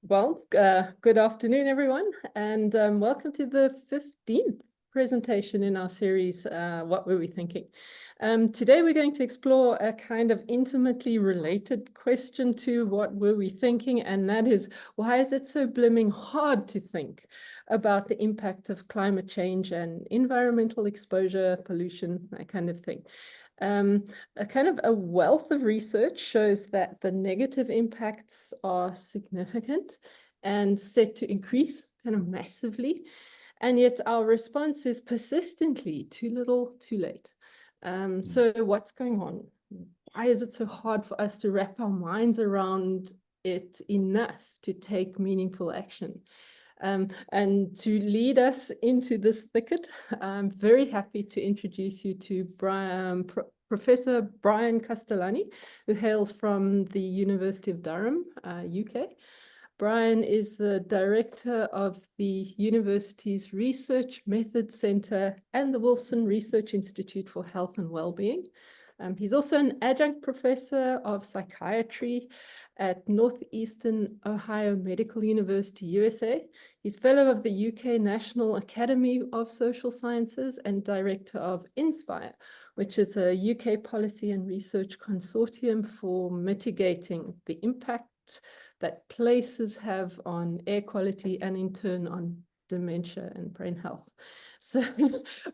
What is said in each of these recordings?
Good afternoon, everyone, and welcome to the 15th presentation in our series, What Were We Thinking? Today, we're going to explore a kind of intimately related question to what were we thinking, and that is, why is it so blooming hard to think about the impact of climate change and environmental exposure, pollution, that kind of thing? A wealth of research shows that the negative impacts are significant and set to increase kind of massively. And yet our response is persistently too little, too late. So what's going on? Why is it so hard for us to wrap our minds around it enough to take meaningful action? And to lead us into this thicket, I'm very happy to introduce you to Professor Brian Castellani, who hails from the University of Durham, UK. Brian is the director of the university's Research Methods Center and the Wilson Research Institute for Health and Wellbeing. He's also an adjunct professor of psychiatry at Northeastern Ohio Medical University, USA. He's fellow of the UK National Academy of Social Sciences and director of ISCIA, which is a UK policy and research consortium for mitigating the impact that places have on air quality and in turn on dementia and brain health. So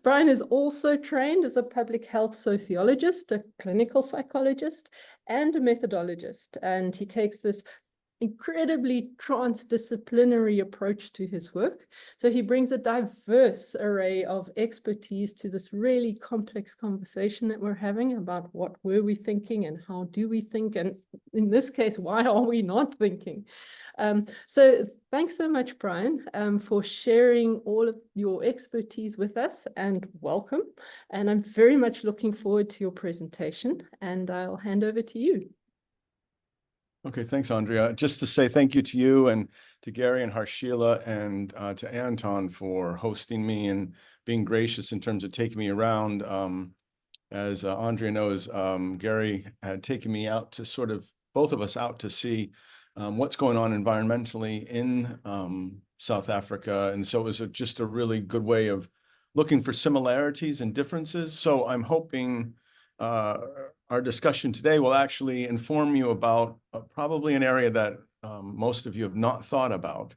Brian is also trained as a public health sociologist, a clinical psychologist, and a methodologist. And he takes this incredibly transdisciplinary approach to his work. So he brings a diverse array of expertise to this really complex conversation that we're having about what were we thinking and how do we think, and in this case, why are we not thinking? So thanks so much, Brian, for sharing all of your expertise with us, and welcome. And I'm very much looking forward to your presentation, and I'll hand over to you. Okay, thanks, Andrea. Just to say thank you to you and to Gary and Harshila and to Anton for hosting me and being gracious in terms of taking me around. As Andrea knows, Gary had taken me out to both of us out to see what's going on environmentally in South Africa. And so it was just a really good way of looking for similarities and differences. So I'm hoping our discussion today will actually inform you about probably an area that most of you have not thought about.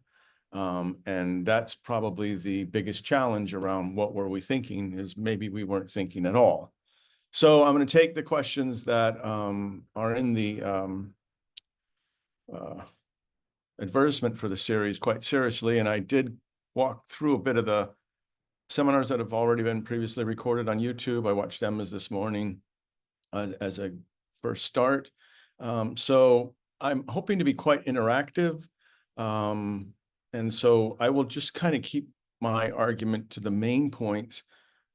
And that's probably the biggest challenge around what were we thinking, is maybe we weren't thinking at all. So I'm going to take the questions that are in the advertisement for the series quite seriously. And I did walk through a bit of the seminars that have already been previously recorded on YouTube. I watched them this morning as a first start. So I'm hoping to be quite interactive. And so I will just kind of keep my argument to the main points,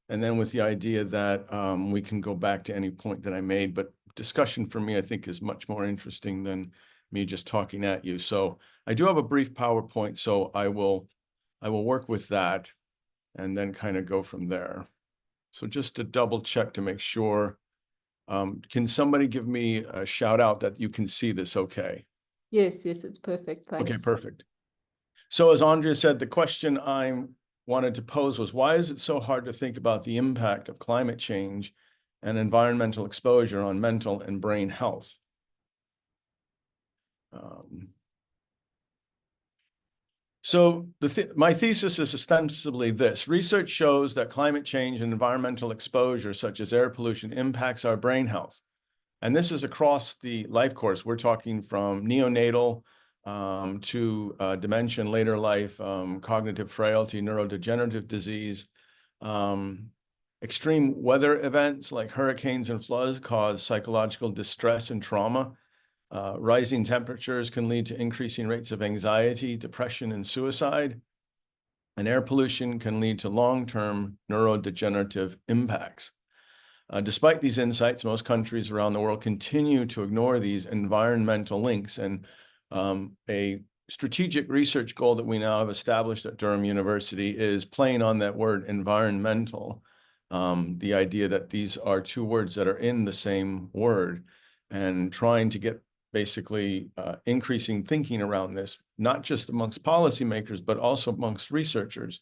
and then with the idea that we can go back to any point that I made. But discussion for me, I think, is much more interesting than me just talking at you. So I do have a brief PowerPoint, so I will work with that and then kind of go from there. So just to double check to make sure, can somebody give me a shout out that you can see this okay? Yes, it's perfect. Thanks. Okay, perfect. So as Andrea said, the question I wanted to pose was, why is it so hard to think about the impact of climate change and environmental exposure on mental and brain health? So my thesis is ostensibly this: research shows that climate change and environmental exposure, such as air pollution, impacts our brain health. And this is across the life course. We're talking from neonatal to dementia in later life, cognitive frailty, neurodegenerative disease. Extreme weather events like hurricanes and floods cause psychological distress and trauma. Rising temperatures can lead to increasing rates of anxiety, depression, and suicide. And air pollution can lead to long-term neurodegenerative impacts. Despite these insights, most countries around the world continue to ignore these environmental links. And a strategic research goal that we now have established at Durham University is playing on that word environmental, the idea that these are two words that are in the same word, and trying to get basically increasing thinking around this, not just amongst policymakers, but also amongst researchers.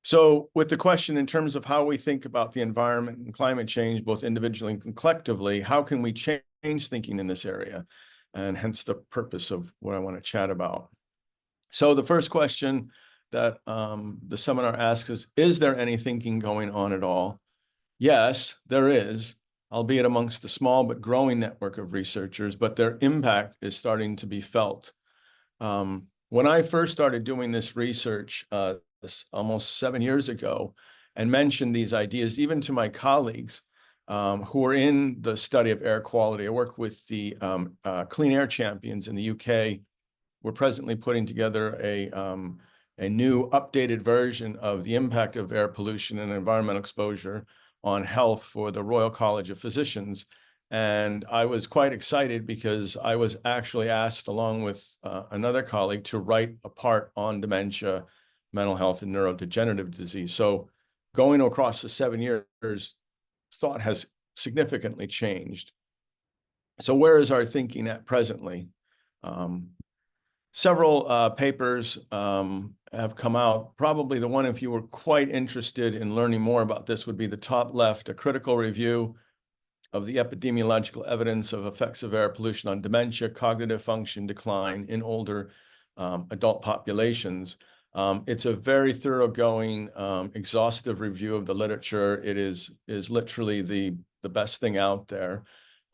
So with the question in terms of how we think about the environment and climate change, both individually and collectively, how can we change thinking in this area? And hence the purpose of what I want to chat about. So the first question that the seminar asks is there any thinking going on at all? Yes, there is, albeit amongst a small but growing network of researchers, but their impact is starting to be felt. When I first started doing this research almost 7 years ago and mentioned these ideas even to my colleagues who were in the study of air quality, I work with the Clean Air Champions in the UK. We're presently putting together a new updated version of the impact of air pollution and environmental exposure on health for the Royal College of Physicians. And I was quite excited because I was actually asked, along with another colleague, to write a part on dementia, mental health, and neurodegenerative disease. So going across the 7 years, thought has significantly changed. So where is our thinking at presently? Several papers have come out. Probably the one, if you were quite interested in learning more about this, would be the top left, a critical review of the epidemiological evidence of effects of air pollution on dementia, cognitive function decline in older adult populations. It's a very thoroughgoing, exhaustive review of the literature. It is literally the best thing out there.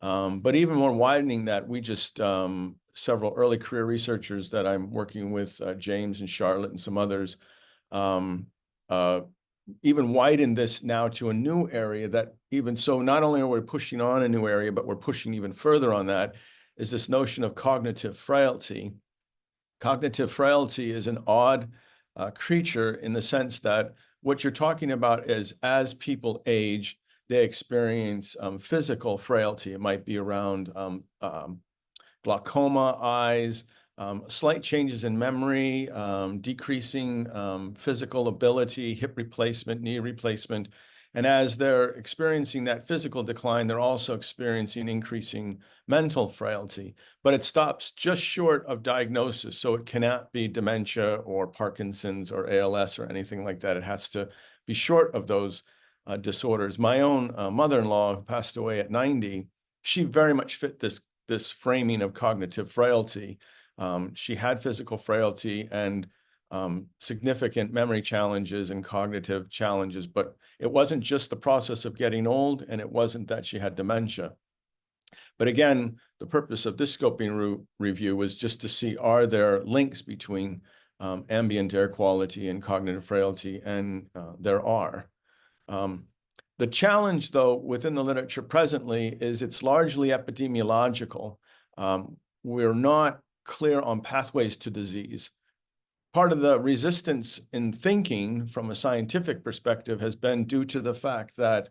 But even more widening that, we just several early career researchers that I'm working with, James and Charlotte and some others, even widen this now to a new area that even so, not only are we pushing on a new area, but we're pushing even further on that, is this notion of cognitive frailty. Cognitive frailty is an odd creature in the sense that what you're talking about is as people age, they experience physical frailty. It might be around glaucoma, eyes, slight changes in memory, decreasing physical ability, hip replacement, knee replacement. And as they're experiencing that physical decline, they're also experiencing increasing mental frailty. But it stops just short of diagnosis. So it cannot be dementia or Parkinson's or ALS or anything like that. It has to be short of those disorders. My own mother-in-law, who passed away at 90, she very much fit this framing of cognitive frailty. She had physical frailty and significant memory challenges and cognitive challenges, but it wasn't just the process of getting old, and it wasn't that she had dementia. But again, the purpose of this scoping review was just to see, are there links between ambient air quality and cognitive frailty? And there are. The challenge, though, within the literature presently is it's largely epidemiological. We're not clear on pathways to disease. Part of the resistance in thinking from a scientific perspective has been due to the fact that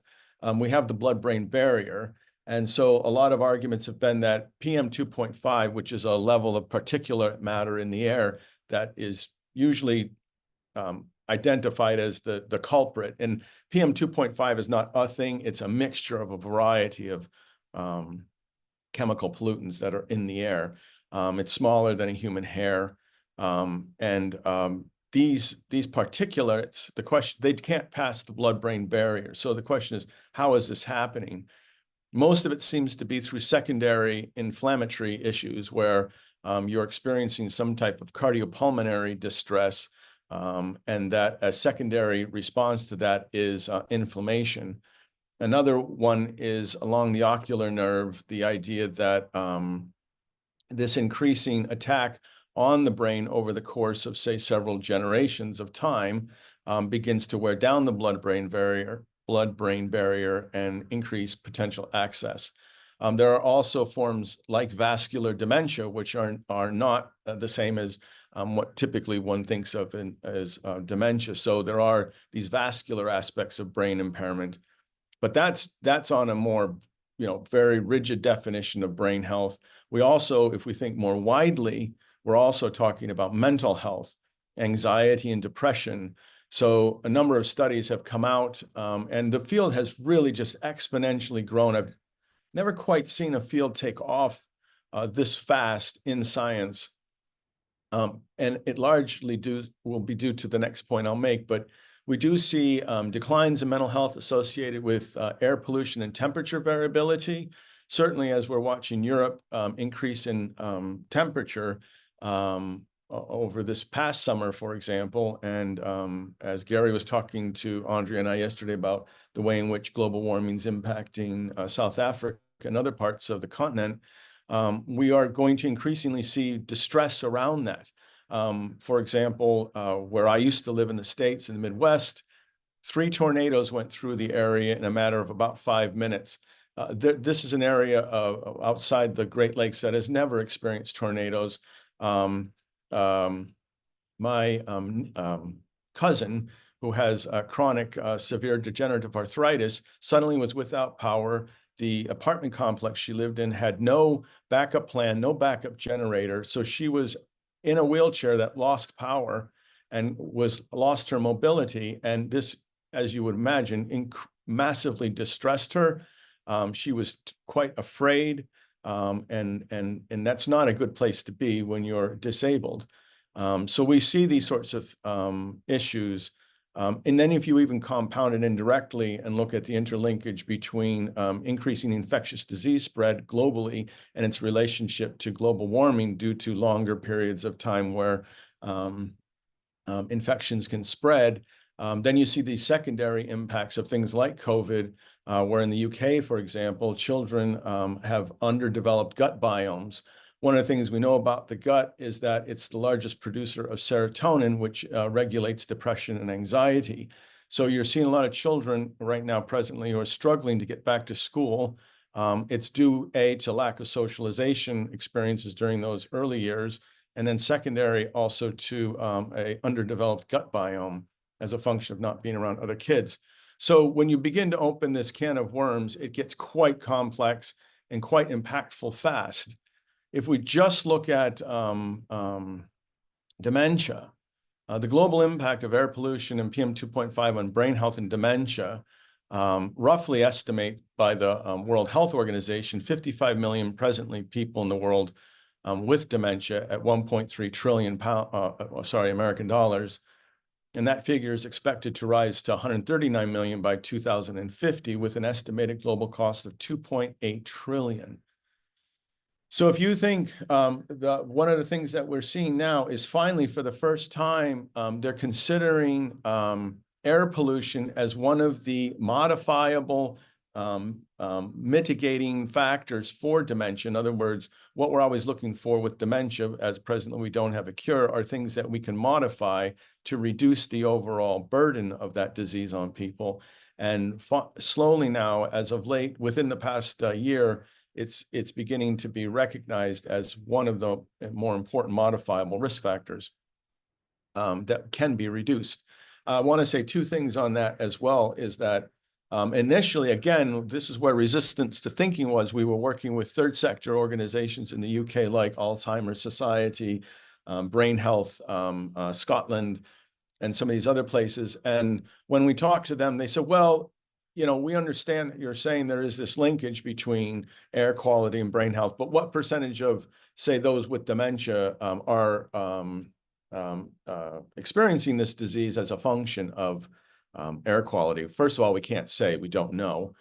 we have the blood-brain barrier. And so a lot of arguments have been that PM 2.5, which is a level of particulate matter in the air that is usually identified as the culprit. And PM 2.5 is not a thing, it's a mixture of a variety of chemical pollutants that are in the air. It's smaller than a human hair. These particulates, the question, they can't pass the blood-brain barrier. So the question is, how is this happening? Most of it seems to be through secondary inflammatory issues where you're experiencing some type of cardiopulmonary distress, and that a secondary response to that is inflammation. Another one is along the ocular nerve, the idea that this increasing attack on the brain over the course of, say, several generations of time begins to wear down the blood-brain barrier and increase potential access. There are also forms like vascular dementia, which are not the same as what typically one thinks of as dementia. So there are these vascular aspects of brain impairment, but that's on a more very rigid definition of brain health. We also, if we think more widely, we're also talking about mental health, anxiety and depression. So a number of studies have come out, and the field has really just exponentially grown. I've never quite seen a field take off this fast in science. And it largely will be due to the next point I'll make, but we do see declines in mental health associated with air pollution and temperature variability. Certainly, as we're watching Europe increase in temperature over this past summer, for example, and as Gary was talking to Andrea and I yesterday about the way in which global warming is impacting South Africa and other parts of the continent, we are going to increasingly see distress around that. For example, where I used to live in the States, in the Midwest, 3 tornadoes went through the area in a matter of about 5 minutes. This is an area outside the Great Lakes that has never experienced tornadoes. My cousin, who has chronic severe degenerative arthritis, suddenly was without power. The apartment complex she lived in had no backup plan, no backup generator. So she was in a wheelchair that lost power and lost her mobility. And this, as you would imagine, massively distressed her. She was quite afraid. And that's not a good place to be when you're disabled. So we see these sorts of issues. And then if you even compound it indirectly and look at the interlinkage between increasing infectious disease spread globally and its relationship to global warming due to longer periods of time where infections can spread, then you see these secondary impacts of things like COVID, where in the UK, for example, children have underdeveloped gut biomes. One of the things we know about the gut is that it's the largest producer of serotonin, which regulates depression and anxiety. So you're seeing a lot of children right now presently who are struggling to get back to school. It's due, A, to lack of socialization experiences during those early years, and then secondary also to a underdeveloped gut biome as a function of not being around other kids. So when you begin to open this can of worms, it gets quite complex and quite impactful fast. If we just look at dementia, the global impact of air pollution and PM2.5 on brain health and dementia roughly estimate by the World Health Organization, 55 million presently people in the world with dementia at 1.3 trillion American dollars. And that figure is expected to rise to 139 million by 2050 with an estimated global cost of 2.8 trillion. So if you think one of the things that we're seeing now is finally for the first time, they're considering air pollution as one of the modifiable mitigating factors for dementia. In other words, what we're always looking for with dementia, as presently we don't have a cure, are things that we can modify to reduce the overall burden of that disease on people. And slowly now, as of late, within the past year, it's beginning to be recognized as one of the more important modifiable risk factors that can be reduced. I want to say 2 things on that as well, is that initially, again, this is where resistance to thinking was. We were working with third sector organizations in the UK, like Alzheimer's Society, Brain Health, Scotland, and some of these other places. And when we talked to them, they said, well, you know, we understand that you're saying there is this linkage between air quality and brain health, but what percentage of, say, those with dementia are experiencing this disease as a function of air quality? First of all, we can't say, we don't know.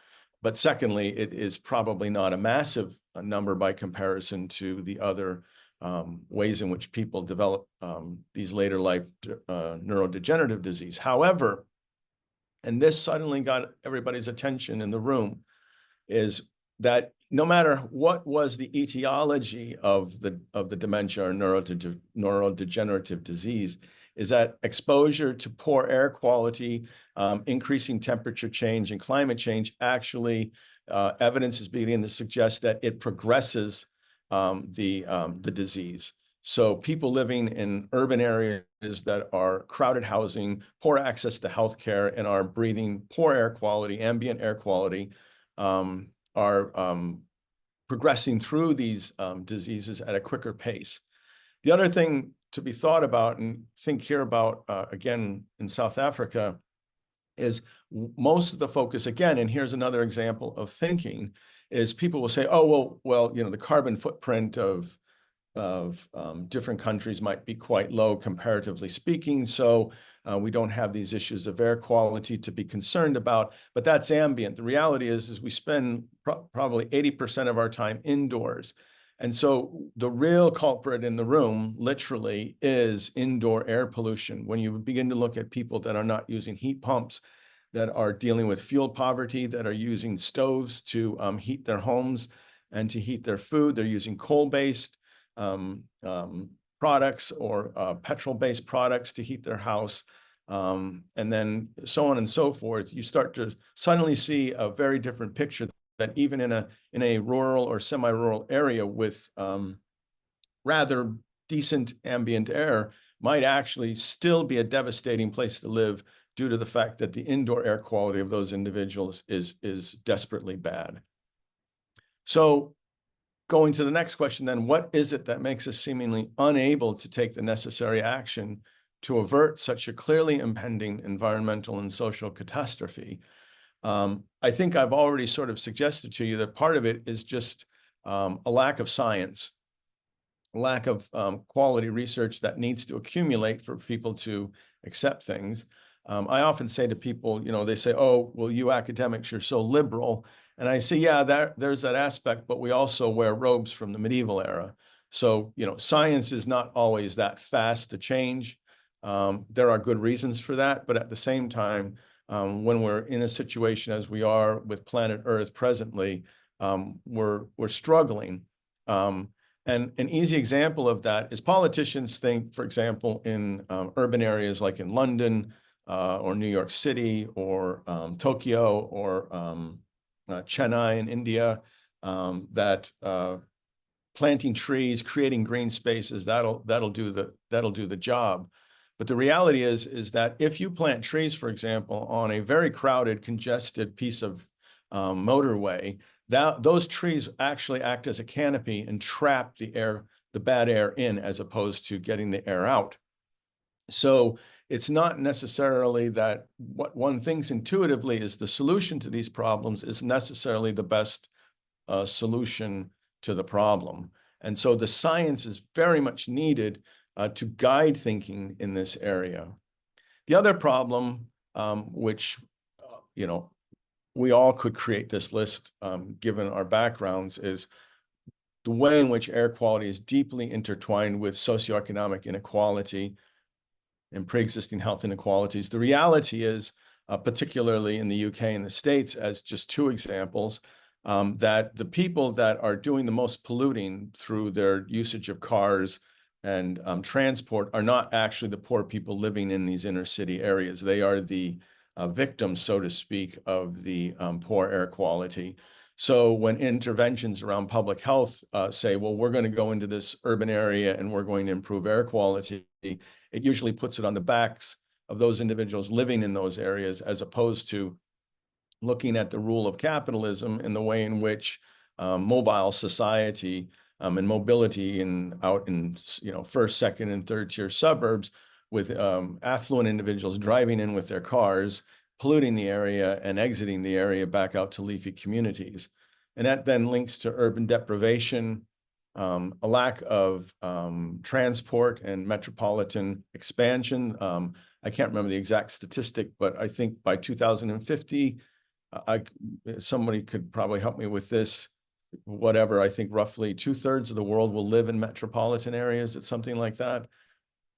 But secondly, it is probably not a massive number by comparison to the other ways in which people develop these later life neurodegenerative disease. However, and this suddenly got everybody's attention in the room, is that no matter what was the etiology of the dementia or neurodegenerative disease, is that exposure to poor air quality, increasing temperature change and climate change, actually evidence is beginning to suggest that it progresses the disease. So people living in urban areas that are crowded housing, poor access to healthcare, and are breathing poor air quality, ambient air quality, are progressing through these diseases at a quicker pace. The other thing to be thought about, and think here about, again, in South Africa, is most of the focus, again, and here's another example of thinking, is people will say, oh, well, you know, the carbon footprint of different countries might be quite low comparatively speaking, so we don't have these issues of air quality to be concerned about, but that's ambient. The reality is we spend probably 80% of our time indoors. And so the real culprit in the room, literally, is indoor air pollution. When you begin to look at people that are not using heat pumps, that are dealing with fuel poverty, that are using stoves to heat their homes and to heat their food, they're using coal-based products or petrol-based products to heat their house, and then so on and so forth. You start to suddenly see a very different picture that even in a rural or semi-rural area with rather decent ambient air might actually still be a devastating place to live due to the fact that the indoor air quality of those individuals is desperately bad. So going to the next question then, what is it that makes us seemingly unable to take the necessary action to avert such a clearly impending environmental and social catastrophe? I think I've already sort of suggested to you that part of it is just a lack of science, a lack of quality research that needs to accumulate for people to accept things. I often say to people, you know, they say, oh, well, you academics, you're so liberal. And I say, yeah, there's that aspect, but we also wear robes from the medieval era. So, you know, science is not always that fast to change. There are good reasons for that, but at the same time, when we're in a situation as we are with planet Earth presently, we're struggling. And an easy example of that is politicians think, for example, in urban areas like in London or New York City or Tokyo or Chennai in India, that planting trees, creating green spaces, that'll do the job. But the reality is that if you plant trees, for example, on a very crowded, congested piece of motorway, those trees actually act as a canopy and trap the bad air in, as opposed to getting the air out. So it's not necessarily that what one thinks intuitively is the solution to these problems is necessarily the best solution to the problem. And so the science is very much needed to guide thinking in this area. The other problem, which, you know, we all could create this list given our backgrounds, is the way in which air quality is deeply intertwined with socioeconomic inequality and pre-existing health inequalities. The reality is, particularly in the UK and the States, as just two examples, that the people that are doing the most polluting through their usage of cars and transport are not actually the poor people living in these inner city areas. They are the victims, so to speak, of the poor air quality. So when interventions around public health say, well, we're going to go into this urban area and we're going to improve air quality, it usually puts it on the backs of those individuals living in those areas, as opposed to looking at the rule of capitalism in the way in which mobile society and mobility out in, you know, first, second, and third tier suburbs with affluent individuals driving in with their cars, polluting the area and exiting the area back out to leafy communities. And that then links to urban deprivation, a lack of transport and metropolitan expansion. I can't remember the exact statistic, but I think by 2050, somebody could probably help me with this, whatever, I think roughly 2/3 of the world will live in metropolitan areas. It's something like that.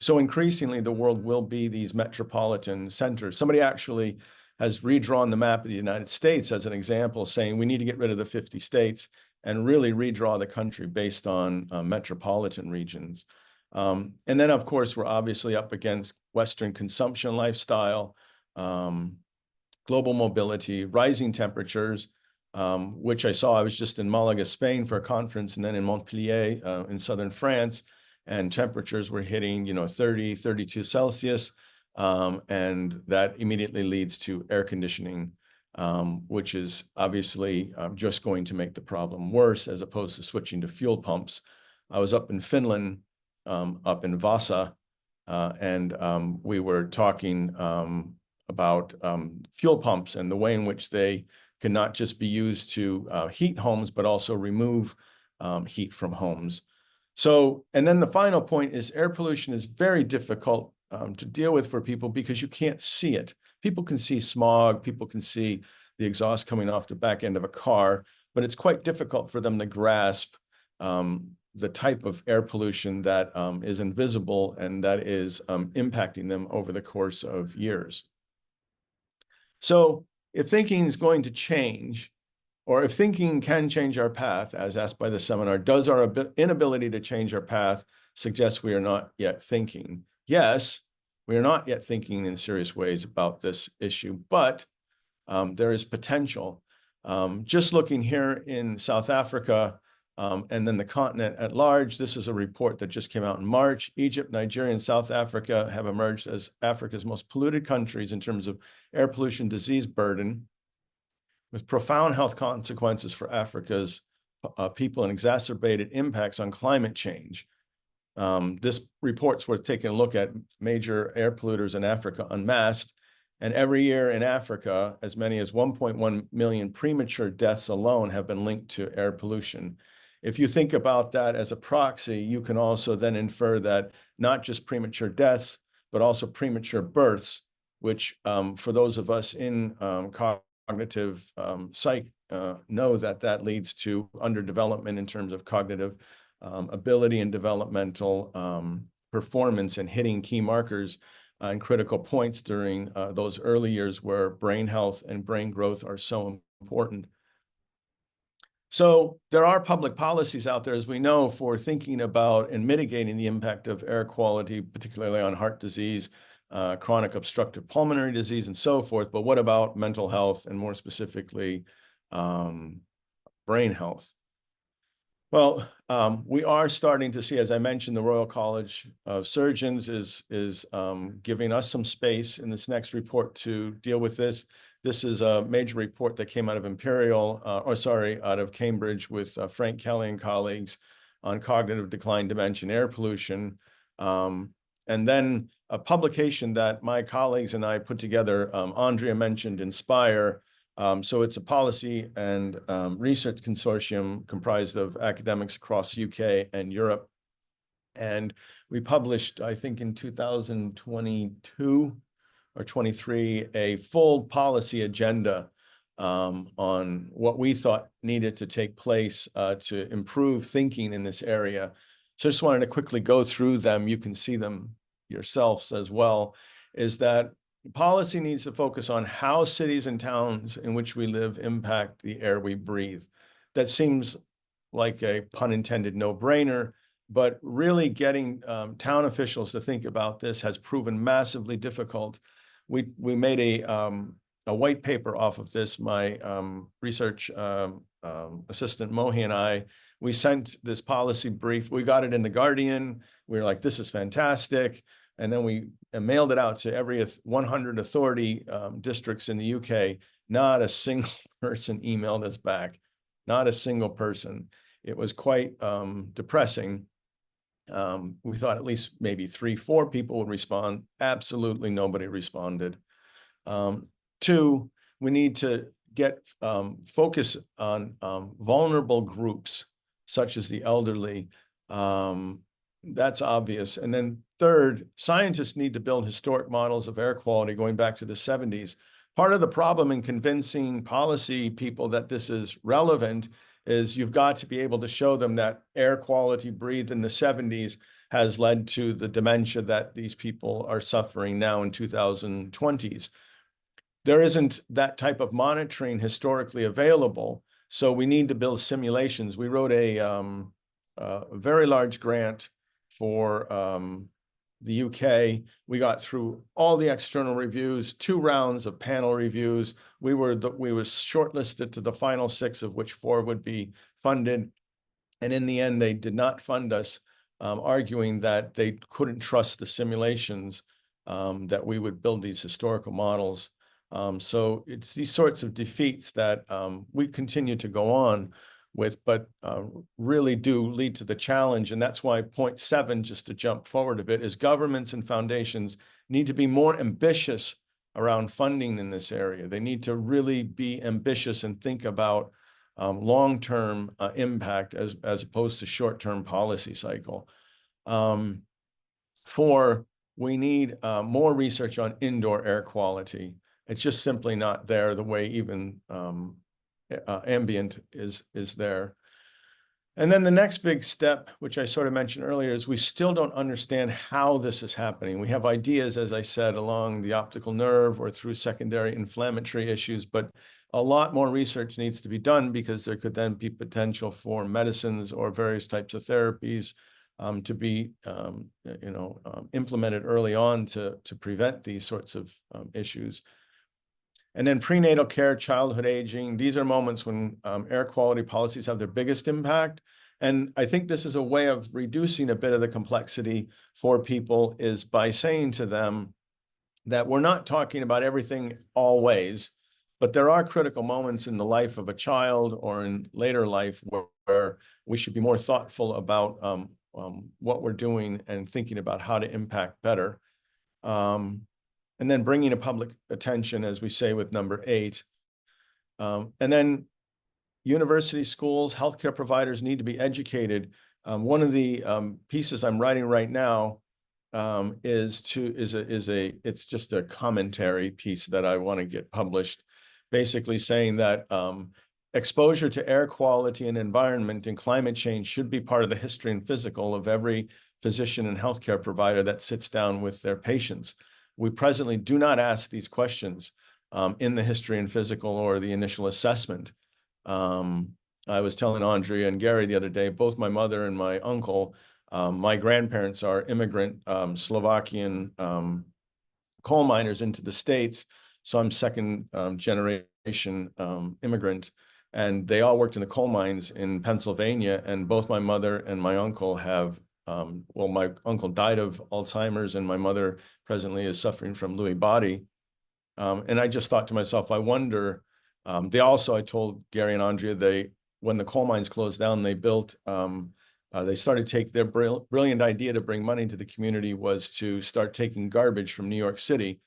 So increasingly, the world will be these metropolitan centers. Somebody actually has redrawn the map of the United States as an example, saying we need to get rid of the 50 states and really redraw the country based on metropolitan regions. And then, of course, we're obviously up against Western consumption lifestyle, global mobility, rising temperatures, which I saw. I was just in Malaga, Spain for a conference, and then in Montpellier in southern France, and temperatures were hitting, you know, 30, 32 Celsius, and that immediately leads to air conditioning, which is obviously just going to make the problem worse, as opposed to switching to fuel pumps. I was up in Finland, up in Vasa, and we were talking about fuel pumps and the way in which they can not just be used to heat homes, but also remove heat from homes. So, and then the final point is air pollution is very difficult to deal with for people because you can't see it. People can see smog, people can see the exhaust coming off the back end of a car, but it's quite difficult for them to grasp the type of air pollution that is invisible and that is impacting them over the course of years. So if thinking is going to change, or if thinking can change our path, as asked by the seminar, does our inability to change our path suggest we are not yet thinking? Yes, we are not yet thinking in serious ways about this issue, but there is potential. Just looking here in South Africa, and then the continent at large, this is a report that just came out in March. Egypt, Nigeria, and South Africa have emerged as Africa's most polluted countries in terms of air pollution disease burden, with profound health consequences for Africa's people and exacerbated impacts on climate change. This report's worth taking a look at major air polluters in Africa unmasked. And every year in Africa, as many as 1.1 million premature deaths alone have been linked to air pollution. If you think about that as a proxy, you can also then infer that not just premature deaths, but also premature births, which for those of us in cognitive psych know that that leads to underdevelopment in terms of cognitive ability and developmental performance and hitting key markers and critical points during those early years where brain health and brain growth are so important. So there are public policies out there, as we know, for thinking about and mitigating the impact of air quality, particularly on heart disease, chronic obstructive pulmonary disease, and so forth. But what about mental health and more specifically, brain health? Well, we are starting to see, as I mentioned, the Royal College of Surgeons is giving us some space in this next report to deal with this. This is a major report that came out of out of Cambridge with Frank Kelly and colleagues on cognitive decline, dementia, and air pollution. And then a publication that my colleagues and I put together, Andrea mentioned INSPIRE. So it's a policy and research consortium comprised of academics across the UK and Europe. And we published, I think in 2022 or 23, a full policy agenda on what we thought needed to take place to improve thinking in this area. So I just wanted to quickly go through them. You can see them yourselves as well, is that policy needs to focus on how cities and towns in which we live impact the air we breathe. That seems like a pun intended no-brainer, but really getting town officials to think about this has proven massively difficult. We made a white paper off of this. My research assistant Mohi and I, we sent this policy brief. We got it in the Guardian. We were like, this is fantastic. And then we mailed it out to every 100 authority districts in the UK. Not a single person emailed us back. Not a single person. It was quite depressing. We thought at least maybe 3-4 people would respond. Absolutely nobody responded. 2, we need to get focus on vulnerable groups, such as the elderly. That's obvious. And then 3rd, scientists need to build historic models of air quality going back to the 70s. Part of the problem in convincing policy people that this is relevant is you've got to be able to show them that air quality breathed in the 70s has led to the dementia that these people are suffering now in 2020s. There isn't that type of monitoring historically available, so we need to build simulations. We wrote a very large grant for the UK. We got through all the external reviews, 2 rounds of panel reviews. We were shortlisted to the final 6, of which 4 would be funded. And in the end, they did not fund us, arguing that they couldn't trust the simulations, that we would build these historical models. So it's these sorts of defeats that we continue to go on with, but really do lead to the challenge. And that's why point 7, just to jump forward a bit, is governments and foundations need to be more ambitious around funding in this area. They need to really be ambitious and think about long-term impact as opposed to short-term policy cycle. We need more research on indoor air quality. It's just simply not there the way even ambient is there. And then the next big step, which I sort of mentioned earlier, is we still don't understand how this is happening. We have ideas, as I said, along the optical nerve or through secondary inflammatory issues, but a lot more research needs to be done because there could then be potential for medicines or various types of therapies to be implemented early on to prevent these sorts of issues. And then prenatal care, childhood aging, these are moments when air quality policies have their biggest impact. And I think this is a way of reducing a bit of the complexity for people, is by saying to them that we're not talking about everything always, but there are critical moments in the life of a child or in later life where we should be more thoughtful about what we're doing and thinking about how to impact better. And then bringing a public attention, as we say with number 8. And then university schools, healthcare providers need to be educated. One of the pieces I'm writing right now it's just a commentary piece that I want to get published, basically saying that exposure to air quality and environment and climate change should be part of the history and physical of every physician and healthcare provider that sits down with their patients. We presently do not ask these questions in the history and physical or the initial assessment. I was telling Andrea and Gary the other day, both my mother and my uncle, my grandparents are immigrant Slovakian coal miners into the States. So I'm second generation immigrant. And they all worked in the coal mines in Pennsylvania. And both my mother and my uncle have my uncle died of Alzheimer's, and my mother presently is suffering from Lewy body. And I just thought to myself, I wonder, I told Gary and Andrea, when the coal mines closed down, they started to take their brilliant idea to bring money to the community was to start taking garbage from New York City.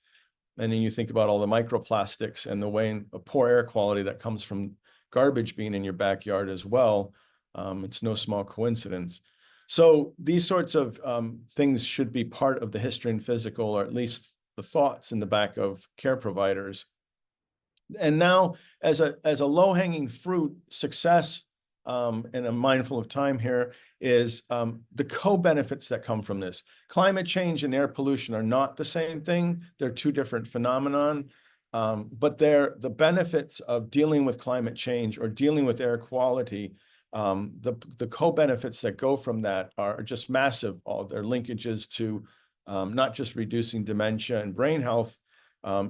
And then you think about all the microplastics and the way of poor air quality that comes from garbage being in your backyard as well. It's no small coincidence. So these sorts of things should be part of the history and physical, or at least the thoughts in the back of care providers. And now, as a low-hanging fruit success, and I'm mindful of time here, is the co-benefits that come from this. Climate change and air pollution are not the same thing. They're two different phenomenon, but the benefits of dealing with climate change or dealing with air quality, the co-benefits that go from that are just massive. All their linkages to not just reducing dementia and brain health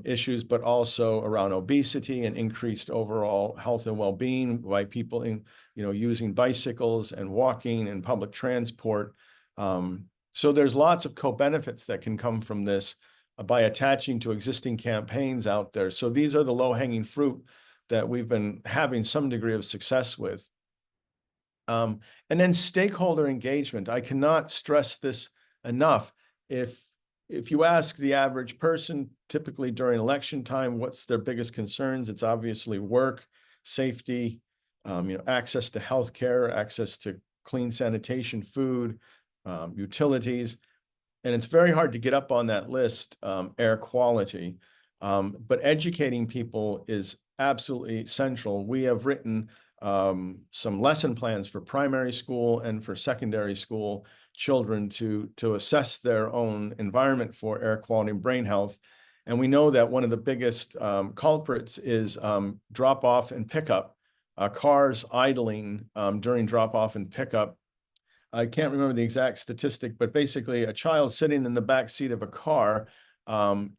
issues, but also around obesity and increased overall health and well-being by people using bicycles and walking and public transport. So there's lots of co-benefits that can come from this by attaching to existing campaigns out there. So these are the low-hanging fruit that we've been having some degree of success with. And then stakeholder engagement. I cannot stress this enough. If you ask the average person, typically during election time, what's their biggest concerns, it's obviously work, safety, access to healthcare, access to clean sanitation, food, utilities. And it's very hard to get up on that list, air quality. But educating people is absolutely central. We have written some lesson plans for primary school and for secondary school children to assess their own environment for air quality and brain health. And we know that one of the biggest culprits is drop-off and pickup, cars idling during drop-off and pickup. I can't remember the exact statistic, but basically a child sitting in the back seat of a car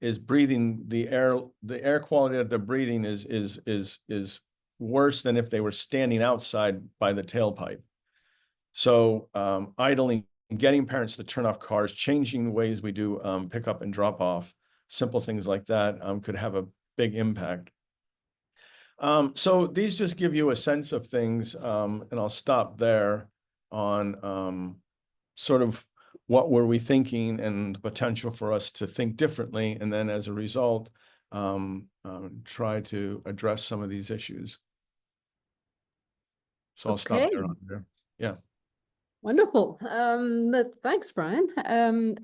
is breathing the air quality that they're breathing is worse than if they were standing outside by the tailpipe. So idling, getting parents to turn off cars, changing the ways we do pickup and drop off, simple things like that could have a big impact. So these just give you a sense of things, and I'll stop there on sort of what were we thinking and the potential for us to think differently. And then as a result, try to address some of these issues. So I'll stop Okay. there, Andrea. Yeah. Wonderful. Thanks, Brian. And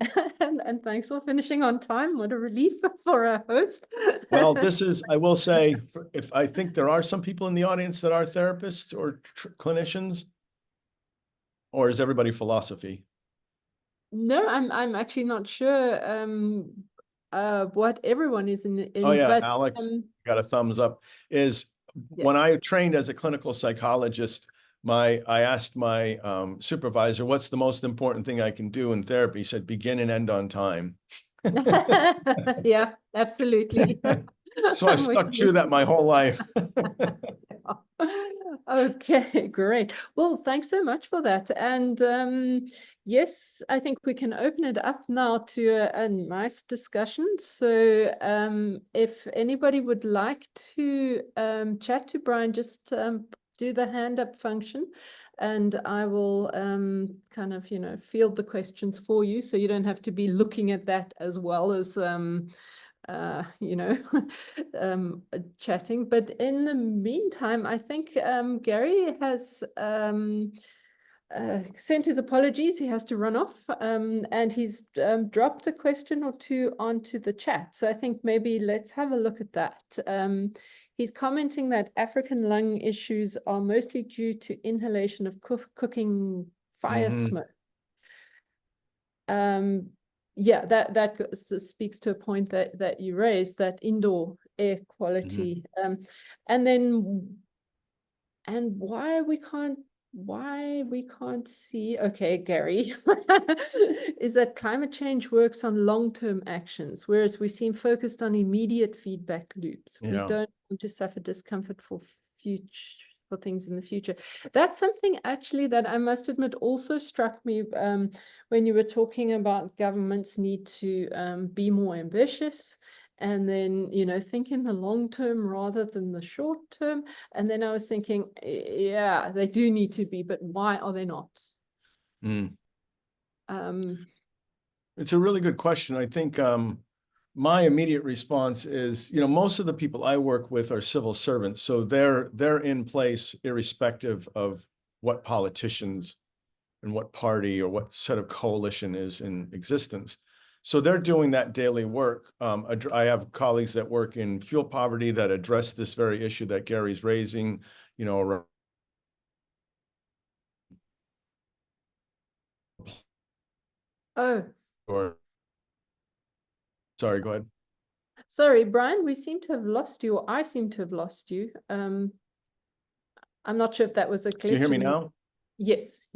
thanks for finishing on time. What a relief for a host. Well, this is, I will say, if I think there are some people in the audience that are therapists or clinicians, or is everybody philosophy? No, I'm actually not sure what everyone is in, Oh yeah, but Alex got a thumbs up. Is yeah. when I trained as a clinical psychologist, I asked my supervisor, what's the most important thing I can do in therapy? He said, begin and end on time. Yeah, absolutely. So I've I'm with stuck to you. that my whole life. Okay, great. Well, thanks so much for that. And yes, I think we can open it up now to a nice discussion. So if anybody would like to chat to Brian, just do the hand up function and I will kind of, field the questions for you. So you don't have to be looking at that as well as chatting. But in the meantime, I think Gary has sent his apologies. He has to run off, and he's dropped a question or two onto the chat. So I think maybe let's have a look at that. He's commenting that African lung issues are mostly due to inhalation of cooking fire smoke. Yeah, that speaks to a point that you raised, that indoor air quality, and then why we can't see. Okay, Gary, is that climate change works on long-term actions, whereas we seem focused on immediate feedback loops. We don't want to suffer discomfort for things in the future. That's something actually that I must admit also struck me when you were talking about governments need to be more ambitious and then, think in the long term rather than the short term. And then I was thinking, yeah, they do need to be, but why are they not? It's a really good question. I think my immediate response is, most of the people I work with are civil servants, so they're in place irrespective of what politicians and what party or what set of coalition is in existence. So they're doing that daily work. I have colleagues that work in fuel poverty that address this very issue that Gary's raising, around sorry, go ahead. Sorry, Brian, we seem to have lost you, or I seem to have lost you. I'm not sure if that was a glitch. Do you hear me now? Yes.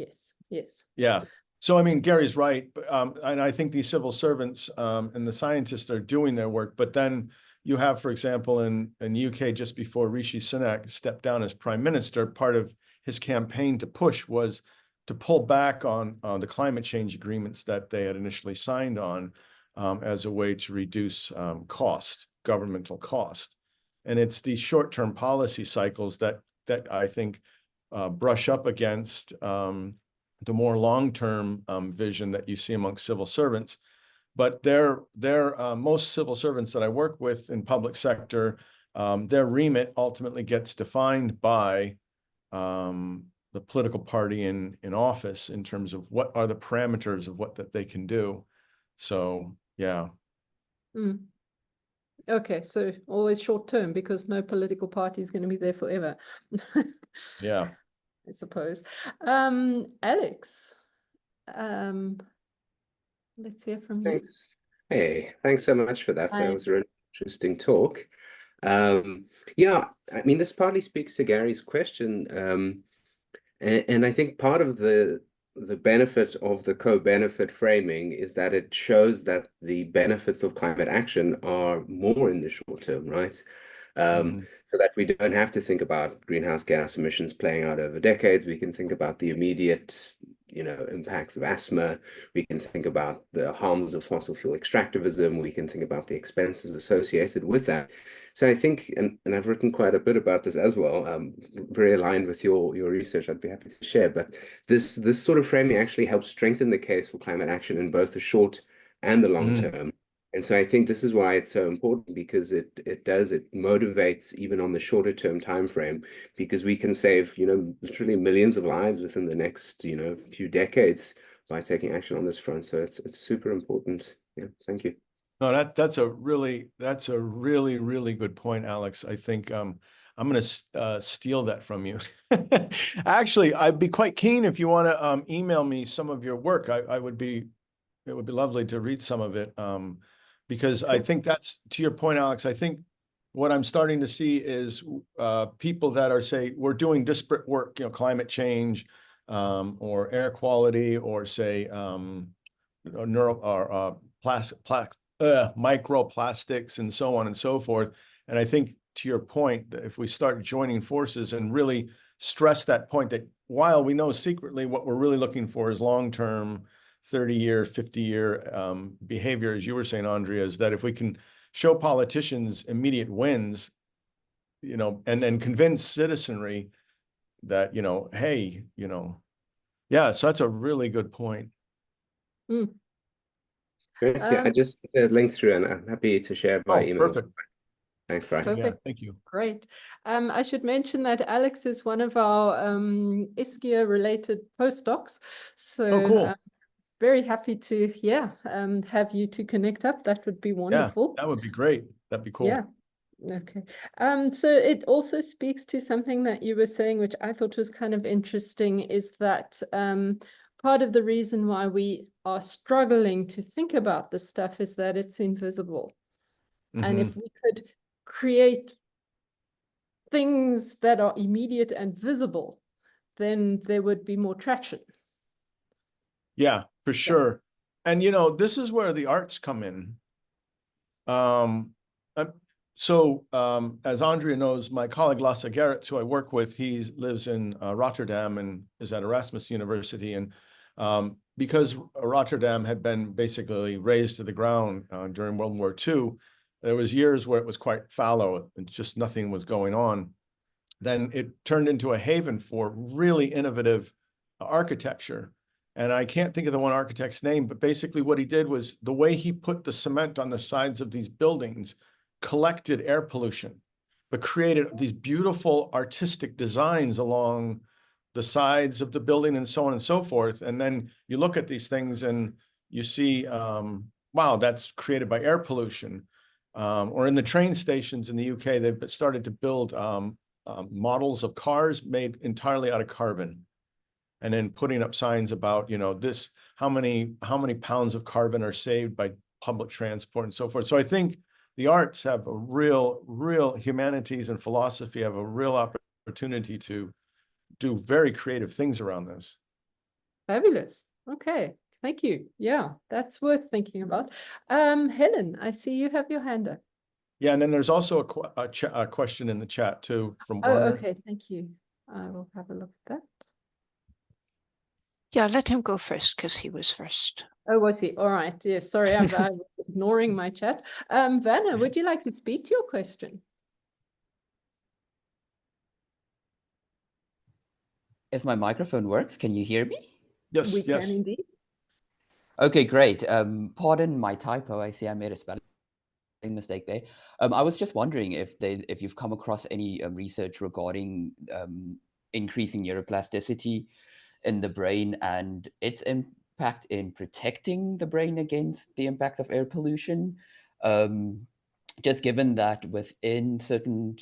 Yeah. So, I mean, Gary's right. And I think these civil servants and the scientists are doing their work. But then you have, for example, in UK, just before Rishi Sunak stepped down as prime minister, part of his campaign to push was to pull back on the climate change agreements that they had initially signed on as a way to reduce governmental cost. And it's these short-term policy cycles that I think brush up against the more long-term vision that you see amongst civil servants. But most civil servants that I work with in public sector, their remit ultimately gets defined by the political party in office in terms of what are the parameters of what that they can do. So, yeah. Okay, so always short term because no political party is going to be there forever. Yeah. I suppose. Alex, let's hear from you. Thanks. Hey, thanks so much for that. It was a really interesting talk. Yeah, I mean, this partly speaks to Gary's question. And I think part of the benefit of the co-benefit framing is that it shows that the benefits of climate action are more in the short term, right? So that we don't have to think about greenhouse gas emissions playing out over decades. We can think about the immediate, impacts of asthma. We can think about the harms of fossil fuel extractivism. We can think about the expenses associated with that. So I think, and I've written quite a bit about this as well, very aligned with your research, I'd be happy to share. But this sort of framing actually helps strengthen the case for climate action in both the short and the long term. And so I think this is why it's so important, because it motivates even on the shorter term time frame, because we can save, literally millions of lives within the next, few decades by taking action on this front. So it's super important. Yeah, thank you. No, that's a really really good point, Alex. I think I'm going to steal that from you. Actually, I'd be quite keen if you want to email me some of your work. It would be lovely to read some of it. Because I think that's, to your point, Alex, I think what I'm starting to see is people that are, say, we're doing disparate work, climate change, or air quality, or say microplastics and so on and so forth. And I think, to your point, that if we start joining forces and really stress that point, that while we know secretly what we're really looking for is long-term 30-year, 50-year behavior, as you were saying, Andrea, is that if we can show politicians immediate wins, and then convince citizenry that, hey, yeah, so that's a really good point. Mm. Great. Yeah, I just linked through, and I'm happy to share by email. Perfect. Thanks, Brian. Perfect. Yeah, thank you. Great. I should mention that Alex is one of our ISCIA related postdocs. So cool. very happy to, have you to connect up. That would be wonderful. Yeah, that would be great. That'd be cool. Yeah. Okay. So it also speaks to something that you were saying, which I thought was kind of interesting, is that part of the reason why we are struggling to think about this stuff is that it's invisible. And if we could create things that are immediate and visible, then there would be more traction. Yeah, for sure. And, this is where the arts come in. As Andrea knows, my colleague Lasse Gerrits, who I work with, he lives in Rotterdam and is at Erasmus University. And because Rotterdam had been basically razed to the ground during World War II, there was years where it was quite fallow and just nothing was going on. Then it turned into a haven for really innovative architecture. And I can't think of the one architect's name, but basically what he did was the way he put the cement on the sides of these buildings collected air pollution, but created these beautiful artistic designs along the sides of the building and so on and so forth. And then you look at these things and you see, wow, that's created by air pollution. Or in the train stations in the UK, they've started to build models of cars made entirely out of carbon, and then putting up signs about, this, how many pounds of carbon are saved by public transport and so forth. So I think the arts have a real humanities and philosophy have a real opportunity to do very creative things around this. Fabulous. Okay. Thank you. Yeah, that's worth thinking about. Helen, I see you have your hand up. Yeah, and then there's also a question in the chat too from Oh, Werner. okay. Thank you. I will have a look at that. Yeah, let him go first because he was first. Oh, was he? All right. Yeah, sorry, I was ignoring my chat. Werner, would you like to speak to your question? If my microphone works, can you hear me? Yes, we yes. can indeed. Okay, great. Pardon my typo. I see I made a spelling mistake there. I was just wondering if you've come across any research regarding increasing neuroplasticity in the brain and its impact in protecting the brain against the impact of air pollution. Just given that within certain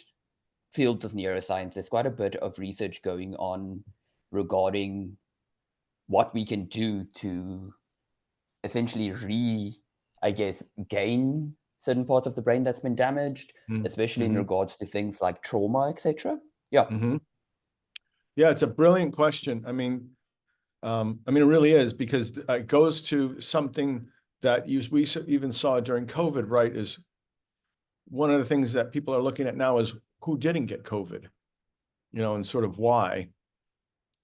fields of neuroscience, there's quite a bit of research going on regarding what we can do to essentially gain certain parts of the brain that's been damaged, especially in regards to things like trauma, etc. Yeah. Yeah, it's a brilliant question. I mean, it really is, because it goes to something that we even saw during COVID, right? Is one of the things that people are looking at now is who didn't get COVID, and sort of why,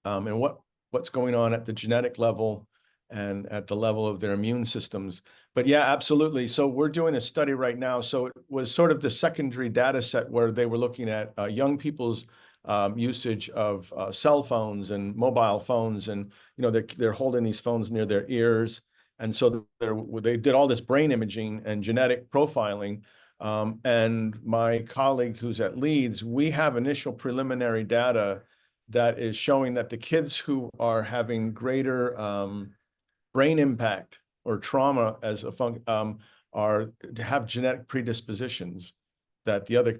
and what's going on at the genetic level and at the level of their immune systems. But yeah, absolutely. So we're doing a study right now. So it was sort of the secondary data set where they were looking at young people's usage of cell phones and mobile phones, and they're holding these phones near their ears, And so they did all this brain imaging and genetic profiling. And my colleague who's at Leeds, we have initial preliminary data that is showing that the kids who are having greater brain impact or trauma as a have genetic predispositions, that the other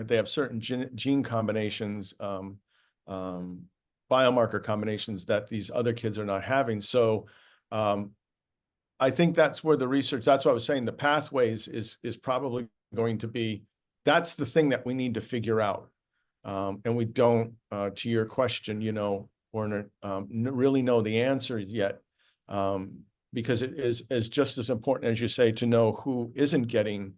they have certain gene combinations, biomarker combinations that these other kids are not having. So I think that's where the research, that's what I was saying, the pathways is probably going to be, that's the thing that we need to figure out. And we don't, to your question, you know, Werner, really know the answers yet, because it is just as important, as you say, to know who isn't getting